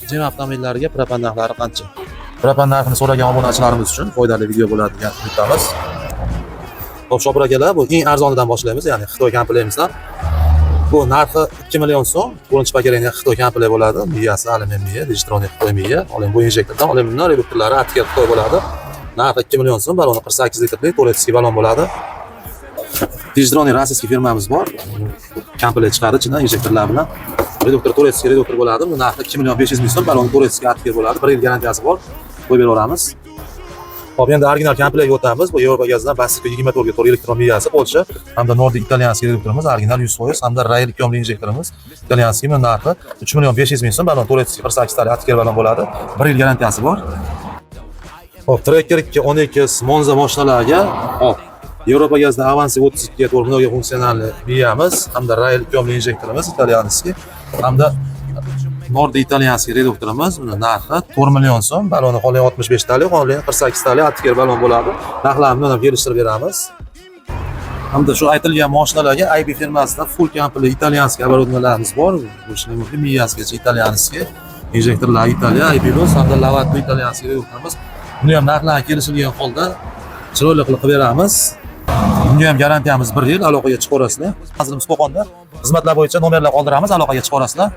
Jim avtomobillariga propan narxlari qancha? Propan narxini so'ragan obunachilarimiz uchun foydali video bo'ladi degan umiddamiz. Xo'p, Shopir akalar, bu eng arzonidan boshlaymiz, ya'ni Xitoy kompleksdan. Bu narxi 2 million so'm. Birinchi paketda Xitoy komplekt bo'ladi. Miyasi alyumin miya, Digitronic Xitoy miya. Oling bu injektordan alyuminlar reduktorlari atga Xitoy bo'ladi. Narxi 2 million so'm. Baloni 48 litrli Toretskiy balon bo'ladi. Digitronic rossiyskiy firmamiz bor. Komplekt chiqardi, ichidan injektorlar bilan. Reduktor Toretskiy reduktor bo'ladi. Bu narxi 2 million 500 ming so'm. Balon Toretskiy atga bo'ladi. 1 yil garantiyasi bor. Qo'yib beramiz. Hop, endi original komplektga o'tamiz. Bu Yevropa gazdan Basiko 24 ga to'g'ri elektron miyasi, Polsha hamda Nordic italyanskiy reduktorimiz, original 100%, hamda Rail 2 ohmli injektorimiz. Italyanskiy narxi 3 million 500 ming so'm. Balon Toretskiy 48 tali atker balon bo'ladi. 1 yil garantiyasi bor. Hop, Tracker 2 12 Monza mashinalarga hop, Yevropa gazdan Avansi 32 ga to'g'ri mnoga funksionalli miyamiz, hamda Rail 2 ohmli injektorimiz, italyanskiy, hamda Nordic italyanskiy reduktorimiz. Buni narxi 4 million so'm. Baloni holi 65 tali, holi 48 tali atker balon bo'ladi. Narxlarni bilan kelishtirib beramiz. Hamda shu aytilgan mashinalarga IB firmasidan full komplekt italyanskiy оборудованиеlarimiz bor. Bu ishning muhim miyasigacha italyanskiy, injektorlar Italiya, IB Plus hamda Lavatto italyanskiy reduktorimiz. Buni ham narxlar kelishilgan holda chiroyli qilib beramiz. Bunga ham garantiyamiz 1 yil, aloqaga chiqib olasizlar. Manzilimiz Qo'qonda. Xizmatlar bo'yicha nomerlar qoldiramiz, aloqaga chiqib olasizlar.